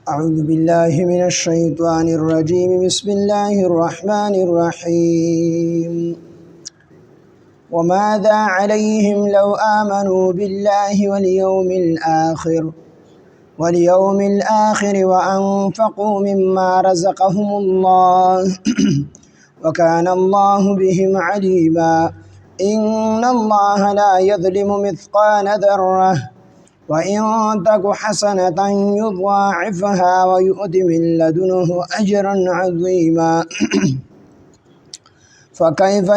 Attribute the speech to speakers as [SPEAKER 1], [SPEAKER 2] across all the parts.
[SPEAKER 1] أعوذ بالله من الشيطان الرجيم بسم الله الرحمن الرحيم وماذا عليهم لو آمنوا بالله واليوم الآخر وأنفقوا مما رزقهم الله وكان الله بهم عليما إن الله لا يظلم مثقال ذرة وإن تك حسنة يضاعفها ويؤت من لدنه أجرا عظيما فكيف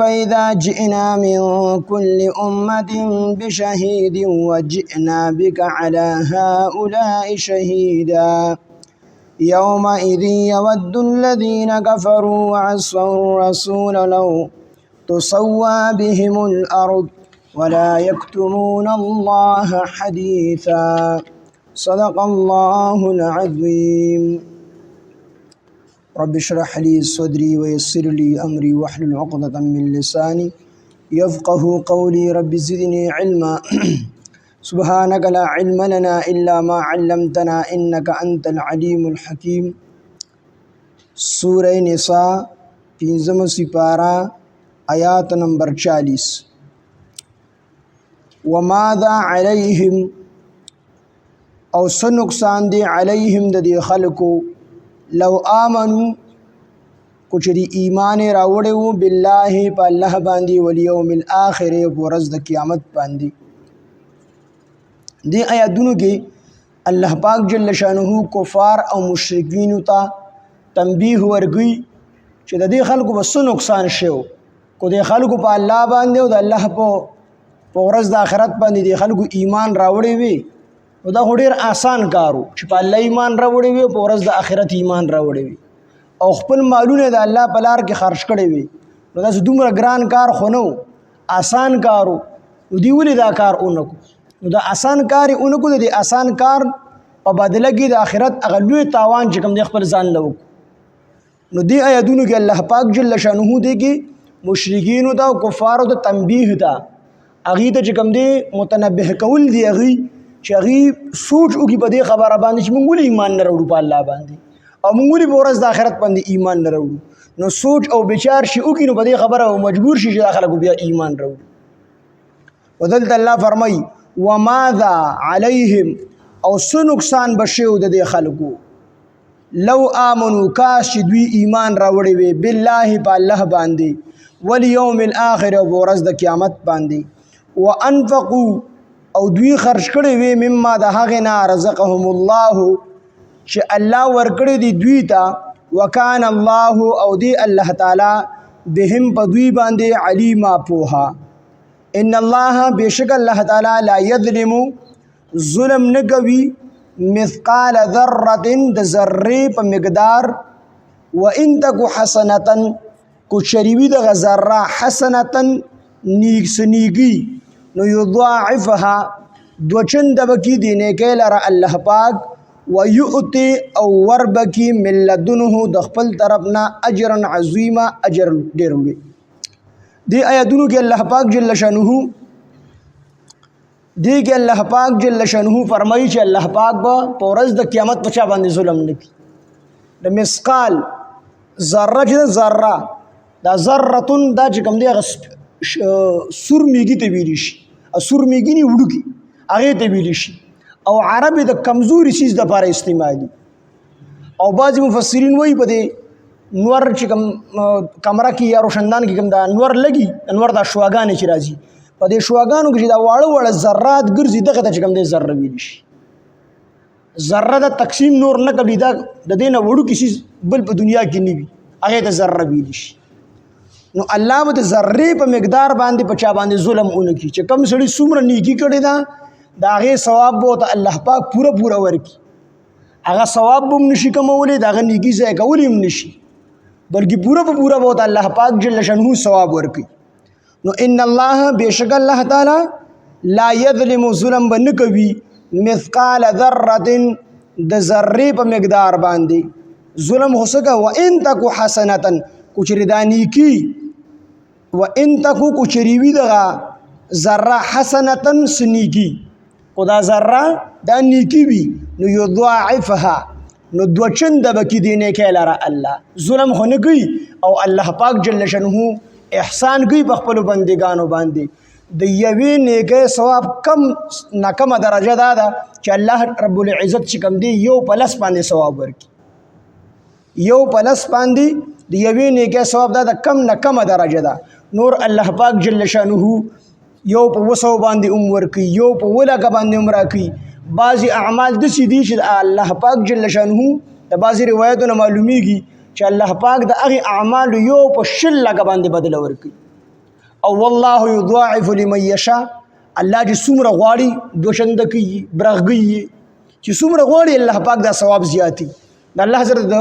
[SPEAKER 1] إذا جئنا من كل أمة بشهيد وجئنا بك على هؤلاء شهيدا يومئذ يود الذين كفروا وعصوا الرسول لو تسوى بهم الأرض ولا يكتمون الله حديثا صدق الله العظيم رب اشرح لي صدري ويسر لي أمري واحلل عقدة من لساني يفقه قولي رب زدني علما سبحانك لا علم لنا إلا ما علمتنا إنك أنت العليم الحكيم سورة نساء پنځم سپارہ آیات نمبر 40 وماذا علیہم او څه نقصان دی علیہم د دې خلکو لو آمنو کچری ایمان راوړی وو بالله په الله باندې والیوم الاخر په ورځ د قیامت باندې دی آیاتونو کې الله پاک جل شانه کفار او مشرکین ته تنبیه ورګي چې د دې خلکو بس نقصان شو کو د خلکو په الله باندې او د الله په ورځ د آخرت باندې د خلکو ایمان راوړی وي او دا ډیر آسان کارو چې په الله ایمان راوړی وي په ورځ د آخرت ایمان راوړی وي او خپل مالونه د الله په لار کې خرج کړي وي نو دا دومره ګران کار خو نو آسان کارو دی ولې دا کار اونکو نو دا آسان کار اونکو د آسان کار په بدله کې د آخرت اغلوی تاوان چې کوم د خپل ځان لو نو دی آیاتونو کې الله پاک جل شانه دی کې مشرکین او کفارو ته تنبیه ده اغه ته چې کوم دی متنبه کول دی اغه چې هغه سوچ وکي په دې خبره باندې چې موږ ایمان نه وروړو په الله باندې او موږ په ورځ د آخرت باندې ایمان نه وروړو نو سوچ او بچار شي وکي نو په دې خبره او مجبور شي چې داخله کو بیا ایمان وروړو ودلت الله فرمای وماذا علیهم او څه نقصان بشو د دې خلکو لو آمنو کاش دوی ایمان راوړي وي بالله په الله باندې والیوم الاخر او ورځ د قیامت باندې وانفقوا او دوی خرج کړي وي مما د هغه نه رزقهم الله چې الله ورکړي دي دوی ته وکان الله او دی الله تعالی بهم په دوی باندې علیما پوها ان الله بشک الله تعالی لا یظلم ظلم نکوي مثقال ذره د ذره په مقدار وان تک حسنه کو شریوی د ذره حسنه نیک سنیگی نو یضاعفها دوچند بکی دینه کې لره الله پاک ويؤتي او وربکی من لدنه د خپل طرفنا اجرا عظیما اجر ډیر وي دی آیاتونو کې الله پاک جل شانه فرمایي چې الله پاک به پورز د قیامت په چا باندې ظلم نکي د مسقال ذره چې ذره دا ذرتون دا چې کوم دی سور میږي ته ویل شي سور میږي نه وډوږي هغه ته ویل شي او عربي د کمزوري چیز د لپاره استعمالي او بعض مفسرین وایي په دې نور چې کوم کمره کې یا روشندان کې کوم دا نور لګي انور دا شواګانې چې راځي په دې شواګانو کې دا واړه ذرات ګرځي دغه ته چې کوم دی ذره ویل شي ذره د تقسیم نور نه کوي دا د دینه وړو کې چیز بل په دنیا کې نه وي هغه ته ذره ویل شي نو الله به ذره په مقدار باندې پچا باندې ظلم اونکي چې کم سړي څومره نیکی کړي دا هغه ثواب به ته الله پاک پورا ورکي هغه ثواب به نشي کومولې دا هغه نیکی ځای کولې نشي بلکې پورا به ته الله پاک جل شانه ثواب ورکي نو ان الله بشک الله تعالی لا یظلم ظلم بنکوي مثقال ذره د ذره په مقدار باندې ظلم هوسګه و ان تک حسنه کوچریدانی کی و ان تکو کوچریوی دغه ذره حسنتن سنیگی کو دا ذره دا نیکی وي نو یضاعفها نو دو چنده به کې دی نیکی لره الله ظلم خو نه کوي او الله پاک جل شانه احسان کوي په خپلو بندګانو باندې د یوې نیکۍ ثواب کم نه کمه درجه دا ده چې الله رب العزت چې کوم دی یو په لس باندې ثواب ورکړي یو په لس باندې د یوې نیکۍ ثواب دا د کم نه کمه درجه ده نور الله پاک جل شانه یو په 200 باندې ورکړي یو په 100 باندې راکړي بعضی اعمال داسې دي چې الله پاک جل شانه د بعضی روایتونو معلومیږي چې الله پاک د هغې اعمالو یو په 100 باندې بدله ورکړي او والله یضاعف لمن یشاء الله چې څومره غواړي دوشنده کوي برغوي چې څومره غواړي الله پاک دا ثواب زیاتی د الله سره د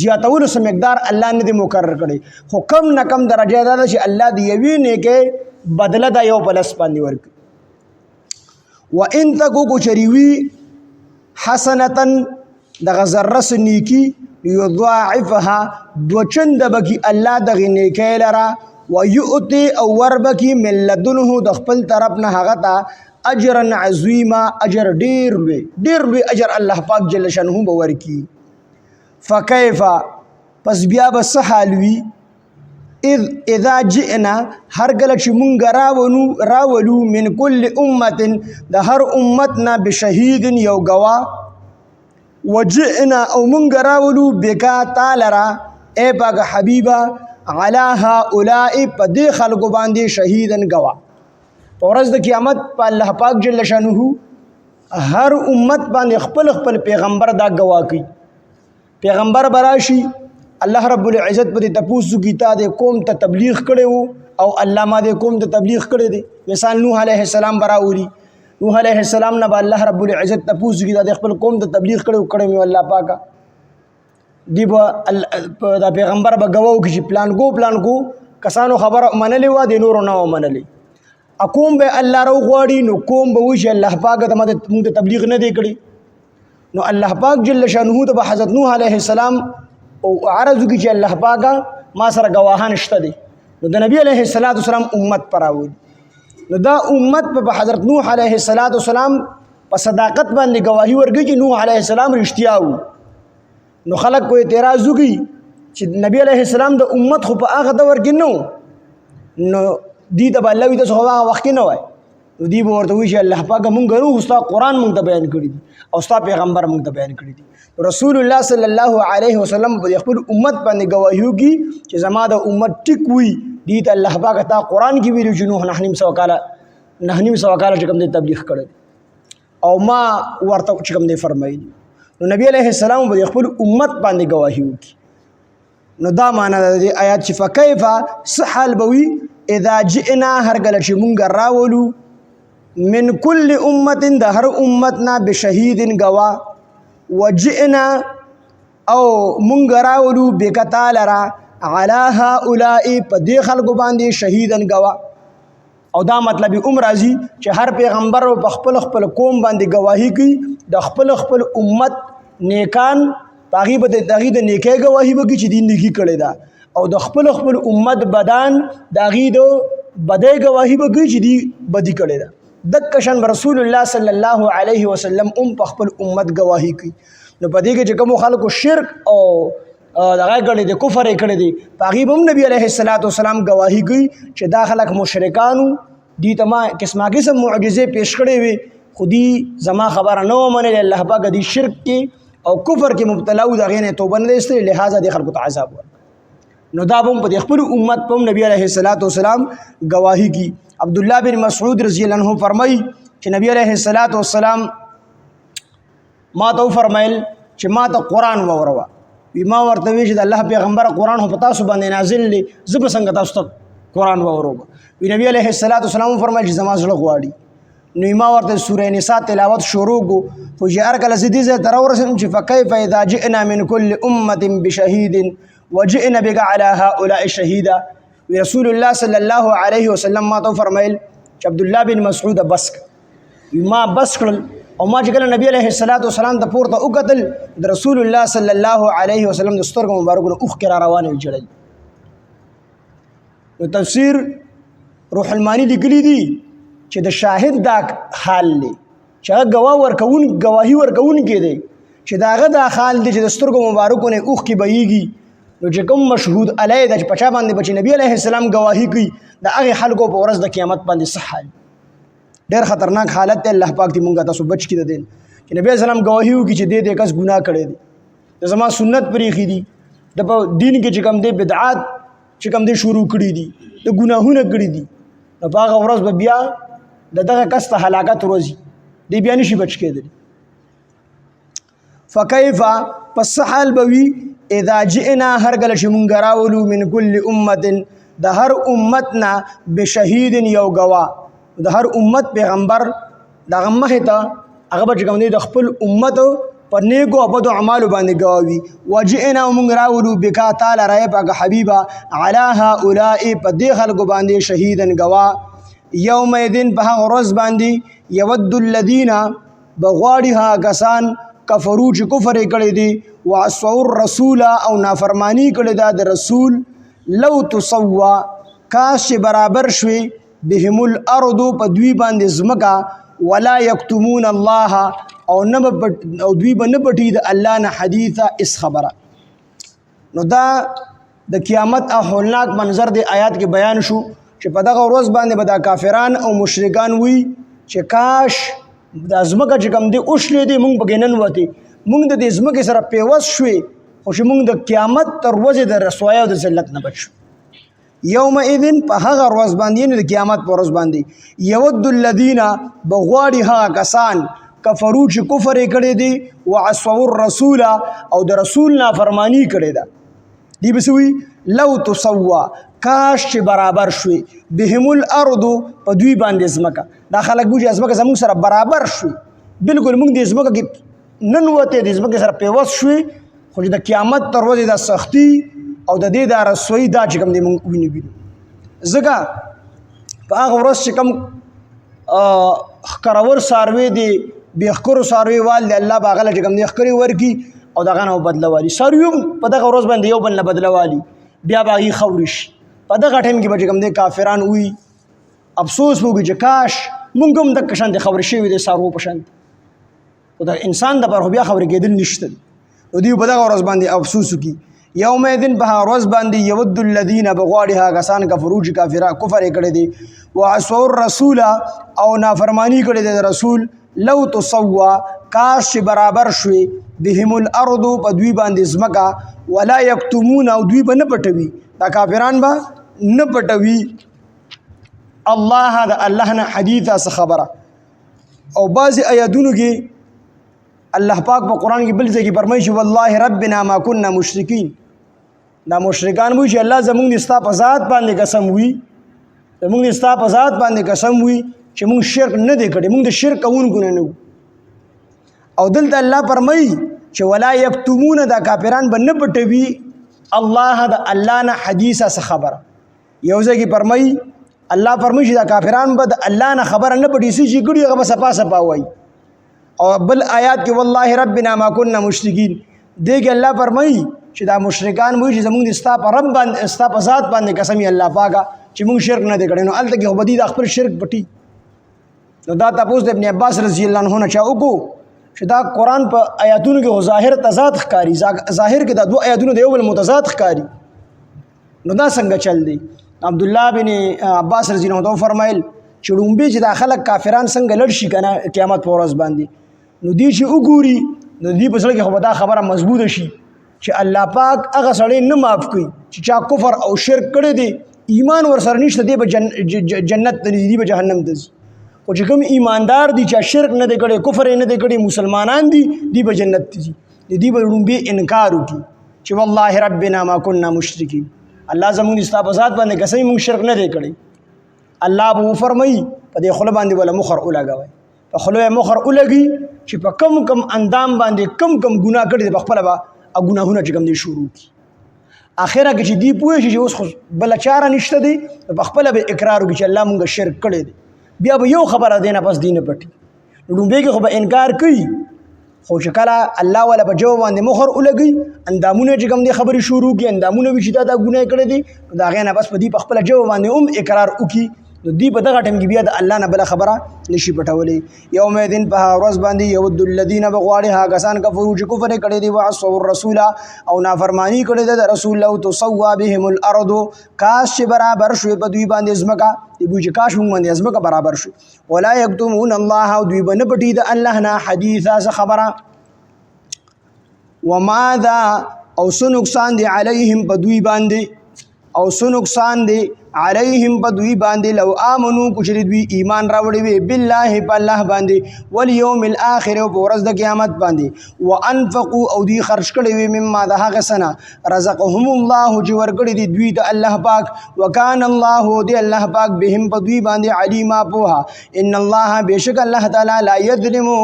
[SPEAKER 1] زیاتولو څه مقدار الله نه دی مقرر کړی خو کم نه کم درجه دا ده چې الله د یوې نیکۍ بدله دا یو په لس باندې ورکړي وان تکو کو چریوي حسنتا دغه ذره څه نیکي یضاعفها دوچنده بکي الله دغې نیکۍ لره ويؤتي او وربکی من لدنه د خپل طرف نه هغه ته اجرا عظیما اجر ډیر لوی اجر الله پاک جل شانه به ورکی فكيف پس بیا به څه حال وي اذا جئنا هر کله چې مونږ راولو من کل امه د هر امتنا بشهید یو گواه وجئنا او مونږ راولو بکا تعالی اے پاک حبیبا علی هؤلاء په دې خلکو باندې شهیدن گوا په ورځ د قیامت په الله پاک جل شانه هر امت باندې خپل خپل پیغمبر دا گوا کوي پیغمبر براشي الله رب العزت په دې تپوسو کی تا د قوم ته تبلیغ کړي او الله ما د قوم ته تبلیغ کړي دي مثال نوح علیه السلام براوري نوح علیه السلام نه الله رب العزت تپوسو کی تا د خپل قوم ته تبلیغ کړي مې الله پاکه دی به دا پیغمبر به گواو کې چې پلان کو کسانو خبره منلې وه د نورو نه منلې اقوم به الله رو غواړي نو کوم به وشي الله پاک ته موږ ته تبلیغ نه دی کړی نو الله پاک جل شانه ته به حضرت نوح علیه السلام او عرض کې چې الله پاک ما سره گواهان شته دي نو د نبی علیه السلام امت پراوي نو دا امت په حضرت نوح علیه السلام په صداقت باندې گواهی ورکړي چې نوح علیه السلام رښتیا وو نو خلق کو اعتراض وکي چې نبی علیه السلام د امت خو په هغه دور کې نو دی ته الله وي تاسو هغه وخت نه وای نو دی به ورته وایي چې الله پاک مونږ نو استاد قرآن مونږ ته بیان کړی دي او استاد پیغمبر مونږ ته بیان کړی دي رسول الله صلی الله علیه وسلم په خپل امت باندې گواهی وکي چې زما د امت ټیک وي دی ته الله پاک ته قرآن کې ویلو چې نوح نحنیم سو کاله چې کوم دی تبلیغ کړی او ما ورته چې کوم دی فرمایي نو نبی علیہ السلام به خپل امت باندې گواهی وکي نو دا معنا د آیات چې فکیف سحال بوي اذا جئنا هر کله چې مونږ راولو من کل امه د هر امتنا بشهید گوا وجئنا او مونږ راولو بکتالرا علی هؤلاء په دې خلکو باندې شهیدن گوا او دا مطلب راځي چې هر پیغمبر په خپل قوم باندې گواهی کوي د خپل امت نیکان باغی به دغه د نیکي گواهی وکړي چې دین نیکی کړي دا او د خپل امت بدن دغه د بدای گواهی وکړي چې دی بدی کړي دا د کشن رسول الله صلی الله علیه وسلم په خپل امت گواهی کوي نو په دې کې چې کوم خلکو شرک او دغه کړي د کفر کړي دي باغی هم نبی علیه السلام گواهی کوي چې دا خلک مشرکانو دي تما قسمه معجزې پیش کړي وي خودی زما خبره نو منل الله پاک دی شرک کې او کفر کې مبتلا و دغه نه توبه نه استری لہذا د خلکو ته عذاب ورک نو دا هم په خپل امت په نبی علیه السلام گواهی کی عبد الله بن مسعود رضی الله عنه فرمای چې نبی علیه السلام ما ته فرمایل چې ما ته قران ووروا ما ورته وی چې الله پیغمبر قران هو پتا سو باندې نازل لې زب څنګه تاسو ته قران ووروا نبی علیه السلام فرمایل چې زما زړه غواړي نو ما ورته سوره نساء تلاوت شروع کو خو جار کله سدي زه تر ورسم چې فكيف اذا جئنا من كل امه بشهيد وجئنا بك على هؤلاء شهيدا رسول الله صلى الله عليه وسلم ما تو فرمایل چې عبد الله بن مسعود بس ما بس کړل او ما چې کله نبی علیه السلام ته پورته وکتل د رسول الله صلی الله علیه وسلم د سترګو مبارکونو اوخ کرا روانه جړل نو تفسیر روح المانی لیکلی دی چې د شاهد دا حال دی چې هغه ګواهي ورکوونکی دی چې د هغه دا حال دی چې د سترګو مبارکو نه اوښکې بهیږي، نو چې کوم مشهود علی ده چې په چا باندې به چې نبي علیه السلام ګواهي کوي د هغې خلکو په ورځ د قیامت باندې څه حال ډېر خطرناک حالت دی. الله پاک دې مونږ تاسو بچ کړي د دین چې نبي علیه السلام ګواهي وکړي چې دې کس ګناه کړی دی، د زما سنت پرېښي دي، د په دین کې چې کوم دی بدعات چې کوم دی شروع کړي دي، د ګناهونه کړي دي، نو په هغه ورځ به بیا د دغه کس ته هلاکت ورځي، دی بیا نشي بچ کېدلی. فکیف پس حال به وي اذا جئنا هر کله چې مونږ راولو من کل امت د هر امت نه بشهید یو ګواه، د هر امت پیغمبر دغه مخې ته هغه به چې کوم دی د خپل امت په نیکو او بدو اعمالو باندې ګواه وي. وجئنا مونږ راولو بکا تعالی رای پاک حبیبه علی هؤلاء په دې خلکو باندې شهیدن ګواه. یومئذ په هغه ورځ باندې یود الذین بغواړي هغه کسان کفرو چې کفر یې کړی دی وعصوا الرسول او نافرمانی کړې ده د رسول، لو تسوا کاش چې برابر شوي بهم الارض په دوی باندې ځمکه ولا یکتمون الله او دوی به نه پټي د الله نه حدیثه اس خبره. نو دا د قیامت او هولناک منظر د آیات کې بیان شو چې په دغه ورځ باندې به دا کافران او مشرکان وي چې کاش د ځمکه چې کوم دی اوښلې دی مونږ پکې ننوتې، مونږ د دې ځمکې سره پیوست شوې، خو چې مونږ د قیامت تر ورځې د رسوایۍ او د ذلت نه بچ شو. یومئذ په هغه ورځ باندې یعنې د قیامت په ورځ باندې یود الذین بغواړي هغه کسان کفرو چې کفر یې کړی دی وعصوا الرسول او د رسول نافرمانی کړې ده، دی به څه وي لو تسوا کاش چې برابر شوي بهم الارض په دوی باندې ځمکه. دا خلک وایي چې ځمکه زموږ سره برابر شوي، بلکل موږ د ځمکه کې ننوتې د ځمکې سره پیوست شوي، خو چې د قیامت تر ورځې دا سختي او د دې دا رسوایي دا چې کوم دی موږ وینو. ځکه په هغه ورځ چې کوم ښکرور څاروی دی بې ښکرو څاروي وال دی الله به هغه له چې کوم دی ښکرې ورکړي او د هغه نه بدله والي. څاروي هم په دغه ورځ باندې یو بل نه بدله والي، بیا به هغې خوري شي. په دغه ټایم کې به چې کوم دی کافران وي افسوس وکړي چې کاش مونږ هم دغه شانتې خبرې شوي دی څاروو په شانتې، خو د انسان دپاره خو بیا خبرې کېدل نشته دي، نو دوی په دغه ورځ باندې افسوس وکړي. یومئذ په هغه ورځ باندې یود الذین بغواړي هغه کسان کفرو چې کفر یې کړی دی وعصوا الرسول او نافرمانی کړې ده د رسول، لو تسوا کاش چې برابر شوي بهم الارض په دوی باندې ځمکه ولا یکتمون او دوی به نه پټوي، دا کافران به نه پټوي الله د الله نه حدیثه څه خبره. او بعضې آیاتونو کې الله پاک په قرآن کې بل ځای کې فرمایي چې والله ربنا ما كنا مشرکین، دا مشرکان وایي چې الله زمونږ د ستا په ذات باندې قسم وي، زمونږ د ستا په ذات باندې قسم وي چې مونږ شرک نه دی کړی، مونږ د شرک کوونکو نه وو. او دلته الله فرمایي چې ولا یکتمون دا کافران به نه پټوي الله د الله نه حدیثه څه خبره. یو ځای کې فرمایي الله فرمایي چې دا کافران به د الله نه خبره نه پټي، څه چې کړي هغه به صفا صفا وایي. او بل آیات کې والله ربنا ما كنا مشرکین، دې کې الله فرمایي چې دا مشرکان وایي چې زمونږ د ستا په رب باندې ستا په ذات باندې قسم یې الله پاکه چې مونږ شرک نه دی کړی. نو هلته کې خو به دوی د خپل شرک پټي. نو دا تپوس د ابن عباس رضی الله عنه نه چا وکړو چې دا قرآن په آیاتونو کې ظاهر تضاد ښکاري، ظاهر کې دا دوه آیاتونه د یو بل متضاد ښکاري، نو دا څنګه چل دی؟ عبدالله بن عباس رضی الله عنه فرمایل چې ړومبې چې دا خلک کافران څنګه لړ شي که نه قیامت په ورځ باندې، نو دوی چې وګوري نو دوی په زړه کې خو به دا خبره مضبوطه شي چې الله پاک هغه سړی نه معاف کوي چې چا کفر او شرک کړی دی، ایمان ورسره نشته، دی به جنت ته ځي، دی به جهنم ته ځي. خو چې کوم ایماندار دي چې شرک نه دی کړی، کفر یې نه دی کړی، مسلمانان دي، دی به جنت ته ځي. دی به ړومبې انکار وکړي چې والله ربنا ما كنا مشرکین، الله زمونږ ستا په ذات باندې قسم مونږ شرک نه دی کړی. الله به وفرمایي په دې خوله باندې ولا مخر ولګوئ، په خوله یې مخر ولګي چې په کم کم اندام باندې کم کم ګناه کړي دی، په خپله به ګناهونه چې کوم دی شروع کړي. اخره کې چې دی پوه شي چې اوس خو بله چاره نشته دی، په خپله به اقرار وکړي چې الله مونږ شرک کړی دی، بیا به یو خبره دی نه پس دی نه پټي. ړومبې کې خو به انکار کوي، خو چې کله الله والا په جواب باندې مخر ولګي اندامونه چې کوم دی خبرې شروع کړي، اندامونه وي چې دا ګناه کړی دی، نو د هغې نه بس په دې په خپله جواب باندې هم اقرار وکړي، نو نو دی په دغه ټیم کې بیا د الله نه بل خبره نشي پټولې یوم الدین په ورځ باندې یود الذین بغواړي ها کسان کفرو چې کفر کړي دي وعصوا الرسول او نافرمانی کړي د رسول لو تسوا بهم الارض کاش چې برابر شوي په دوی باندې ځمکه دی بوج کاش موږ باندې ځمکه برابر شي ولا یکتمون الله او دوی بنه پټي د الله نه حدیثا خبره وماذا او سو نقصان دی علیهم په دوی باندې او سو نقصان دی علیهم په دوی باندې لو امنو کچری دوی ایمان راوړي وي بالله په الله باندې والیوم الاخر او ورځ د قیامت باندې وانفقوا او دوی خرج کړي وي مما ده هغه سنه رزقهم الله چې ورګړي دي دوی د الله پاک وکانه الله دی الله پاک بهم په دوی باندې علیما پوها ان الله بشک الله تعالی لا یظلم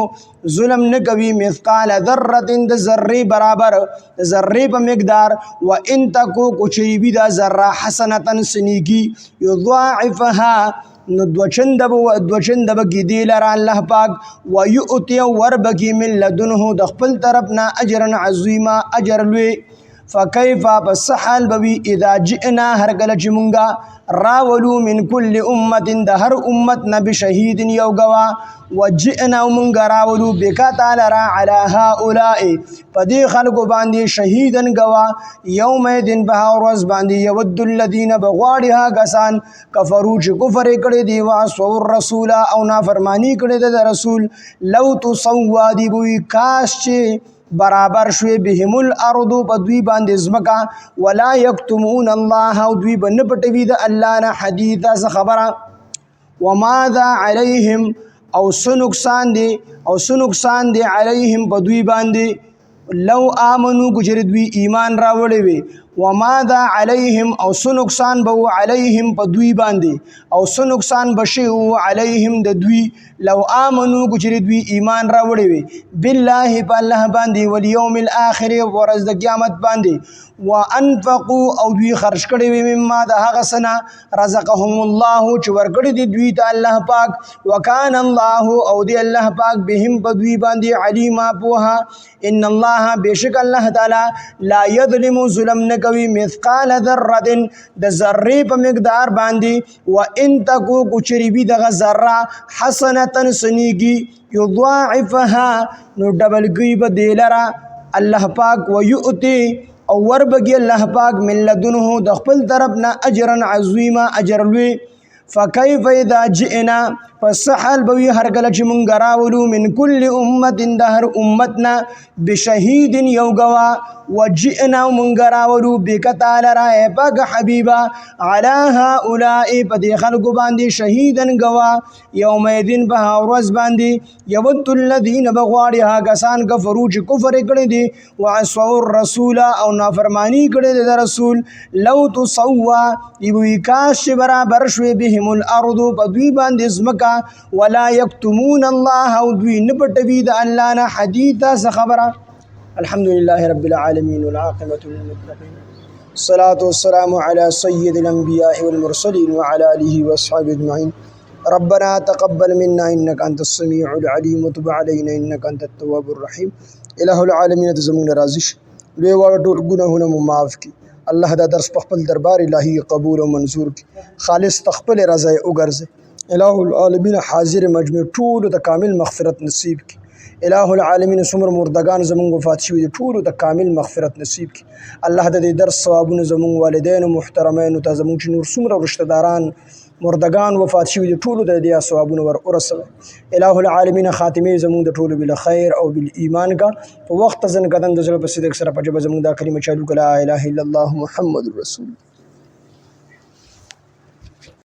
[SPEAKER 1] ظلم نکوي مثقال ذره د ذره برابر ذره په مقدار و ان تکو کچری بي د ذره حسنه سنیږي یضاعفها نو دوچند بگی دی لرا اللہ پاک ویؤتی وربگی من لدنه د خپل طرفنا اجرا عظیما اجر لوی فکیفا پس حال بوی اذا جئنا هر گلچ منگا راولو من کل امت د هر امتنا بشهید یو گوا وجئنا منگا راولو بکا تالرا علی هؤلاء پدی خلق باندی شهیدن گوا یوم دن بها ورځ باندې یود الذین بغواړي ها کسان کفرو چې کفر کړي دی واسو الرسول او نافرمانی کړي د رسول لو تسوا دی بوی کاش چې برابر شوی بهم الارض په دوی باندې ځمکه ولا یکتمون الله او دوی بن پټوي د الله نه حدیثا خبره وماذا علیهم او سو نقصان دی علیهم په دوی باندې لو آمنو کچر دوی ایمان راوړي وي وماذا علیهم او سو نقصان بو علیهم په دوی باندې او سو نقصان بشي علیهم د دوی لو آمنو کچر دوی ایمان راوړي وي بالله په الله باندې والیوم الاخر ورځ د قیامت باندې وانفقوا او دوی خرج کړي وي مما د هغه سنه رزقهم الله چې ورکړي دي دوی ته الله پاک وکانه الله او دی الله پاک بهم په دوی باندې علیما پوها ان الله بشک الله تعالی لا یظلم ظلم نکوي مثقال ذره د ذره په مقدار باندې و ان تکو کچری بي دغه ذره حسنه سنیږي یضاعفها نو ډبل گی به دلرا الله پاک ويؤتي او وربگی الله پاک من لدنه د خپل طرف نه اجرا عظیما اجر لوی فکیف اذا جئنا پس حال بوی هر کله چې مونږ راولو من کل امت د هر امتنا بشهید یو گوا وجئنا مونږ راولو بکتال را پاک حبیبا علی هؤلاء په دې خلکو باندې شهیدن گوا یوم الدین په ورځ باندې یود الذین بغواړي ها کسان کفرو چې کفر کړي دي وعصوا الرسول او نافرمانی کړي دي د رسول لو تسوا یوی کاش برابر شوي بهم الارض په دوی باندې ځمکه ولا یکتمون الله او دوی نپټوي د الله نه حدیثا خبره الحمد لله رب العالمين والعاقبة للمتقين الصلاة والسلام على سيد الأنبياء والمرسلين وعلى آله وأصحابه أجمعين ربنا تقبل منا إنك أنت السميع العليم وتب علينا إنك أنت التواب الرحيم إله العالمين تزمون رازش لوی ټول ګناهونه معاف کی الله دا درس په خپل دربار الهي قبول او منظور کی خالص تخپل رضا وګرځي الہ العالمین حاضر مجمع ټول د کامل مغفرت نصیب کی الہ العالمین سمر مردگان زمونږ وفات شوي ټول د کامل مغفرت نصیب کی الله د دې درس ثوابونه زمونږ والدین او محترمین ته زمونږ چې نور څومره رشتہ داران مردگان وفات شوي ټول د دې ثوابونه ور ورسوي الہ العالمین خاتمه زمونږ د ټول بل خیر او بال ایمان کا په وخت ځن قدم د زړه په صدق سره په جبه زمونږ د کلمه چالو کلا اله الا الله محمد رسول